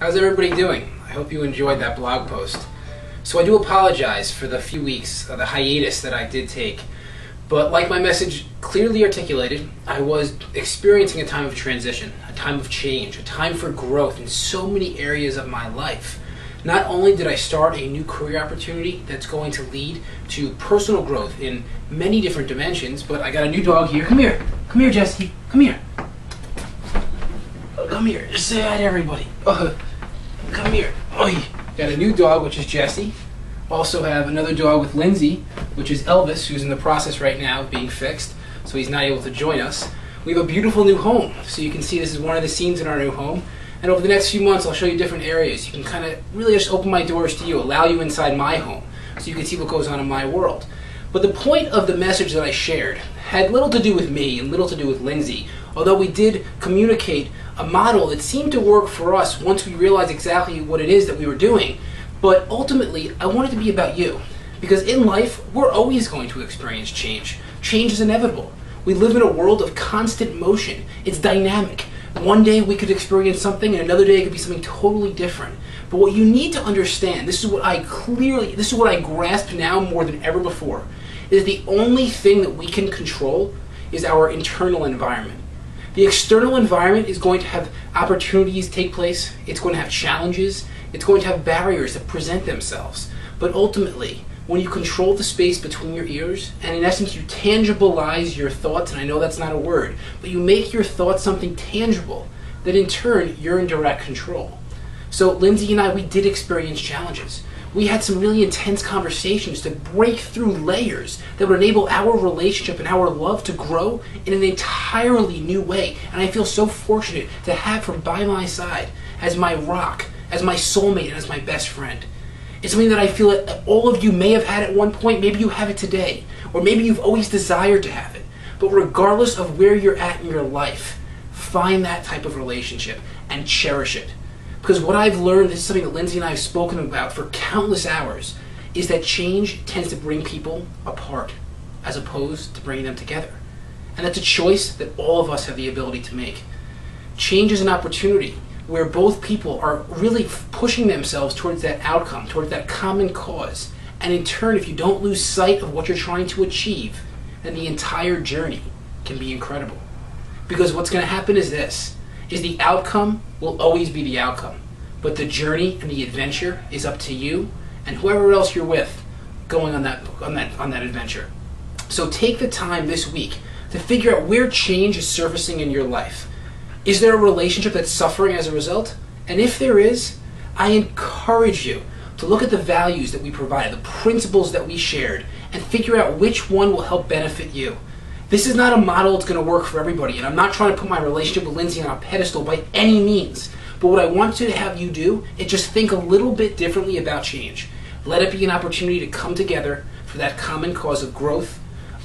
How's everybody doing? I hope you enjoyed that blog post. So I do apologize for the few weeks, the hiatus that I did take. But like my message clearly articulated, I was experiencing a time of transition, a time of change, a time for growth in so many areas of my life. Not only did I start a new career opportunity that's going to lead to personal growth in many different dimensions, but I got a new dog here. Come here. Come here, Jesse. Come here. Come here. Just say hi to everybody. Come here. Got a new dog, which is Jesse. Also have another dog with Lindsay, which is Elvis, who's in the process right now of being fixed, so he's not able to join us. We have a beautiful new home, so you can see this is one of the scenes in our new home. And over the next few months, I'll show you different areas. You can kind of really just open my doors to you, allow you inside my home, so you can see what goes on in my world. But the point of the message that I shared had little to do with me and little to do with Lindsay, although we did communicate a model that seemed to work for us once we realized exactly what it is that we were doing. But ultimately, I want it to be about you. Because in life, we're always going to experience change. Change is inevitable. We live in a world of constant motion. It's dynamic. One day we could experience something, and another day it could be something totally different. But what you need to understand, this is what I grasp now more than ever before, is the only thing that we can control is our internal environment. The external environment is going to have opportunities take place. It's going to have challenges. It's going to have barriers that present themselves. But ultimately, when you control the space between your ears, and in essence you tangibilize your thoughts, and I know that's not a word, but you make your thoughts something tangible, then in turn you're in direct control. So Lindsay and I, we did experience challenges. We had some really intense conversations to break through layers that would enable our relationship and our love to grow in an entirely new way. And I feel so fortunate to have her by my side as my rock, as my soulmate, and as my best friend. It's something that I feel that all of you may have had at one point. Maybe you have it today, or maybe you've always desired to have it. But regardless of where you're at in your life, find that type of relationship and cherish it. Because what I've learned, this is something that Lindsay and I have spoken about for countless hours, is that change tends to bring people apart as opposed to bringing them together. And that's a choice that all of us have the ability to make. Change is an opportunity where both people are really pushing themselves towards that outcome, towards that common cause. And in turn, if you don't lose sight of what you're trying to achieve, then the entire journey can be incredible. Because what's going to happen is this, is the outcome will always be the outcome. But the journey and the adventure is up to you and whoever else you're with going on that adventure. So take the time this week to figure out where change is surfacing in your life. Is there a relationship that's suffering as a result? And if there is, I encourage you to look at the values that we provided, the principles that we shared, and figure out which one will help benefit you. This is not a model that's going to work for everybody, and I'm not trying to put my relationship with Lindsay on a pedestal by any means. But what I want to have you do is just think a little bit differently about change. Let it be an opportunity to come together for that common cause of growth,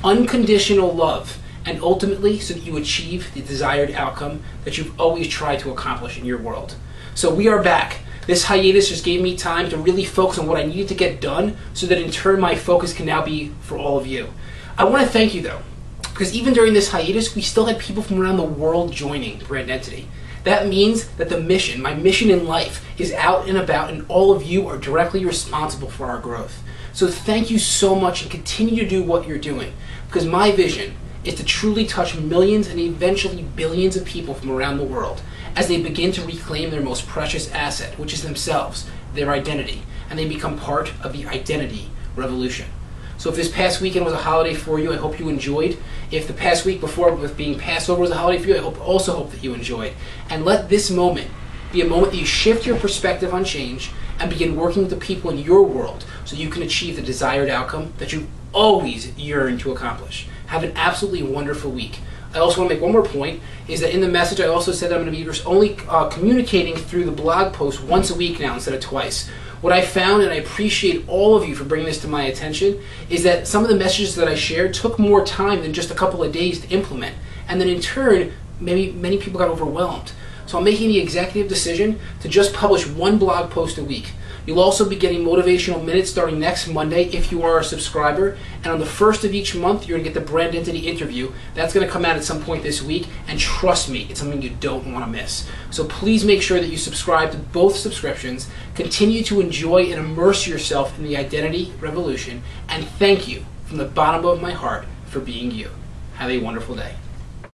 unconditional love, and ultimately so that you achieve the desired outcome that you've always tried to accomplish in your world. So we are back. This hiatus just gave me time to really focus on what I needed to get done so that in turn my focus can now be for all of you. I want to thank you though, because even during this hiatus, we still had people from around the world joining Brandentity. That means that the mission, my mission in life, is out and about, and all of you are directly responsible for our growth. So thank you so much, and continue to do what you're doing, because my vision is to truly touch millions and eventually billions of people from around the world as they begin to reclaim their most precious asset, which is themselves, their identity, and they become part of the identity revolution. So if this past weekend was a holiday for you, I hope you enjoyed. If the past week before with being Passover was a holiday for you, I also hope that you enjoyed. And let this moment be a moment that you shift your perspective on change and begin working with the people in your world so you can achieve the desired outcome that you've always yearned to accomplish. Have an absolutely wonderful week. I also want to make one more point, is that in the message I also said that I'm going to be only communicating through the blog post once a week now instead of twice. What I found, and I appreciate all of you for bringing this to my attention, is that some of the messages that I shared took more time than just a couple of days to implement. And then in turn, maybe many people got overwhelmed. So I'm making the executive decision to just publish one blog post a week. You'll also be getting motivational minutes starting next Monday if you are a subscriber. And on the first of each month, you're going to get the Brandentity interview. That's going to come out at some point this week. And trust me, it's something you don't want to miss. So please make sure that you subscribe to both subscriptions. Continue to enjoy and immerse yourself in the identity revolution. And thank you from the bottom of my heart for being you. Have a wonderful day.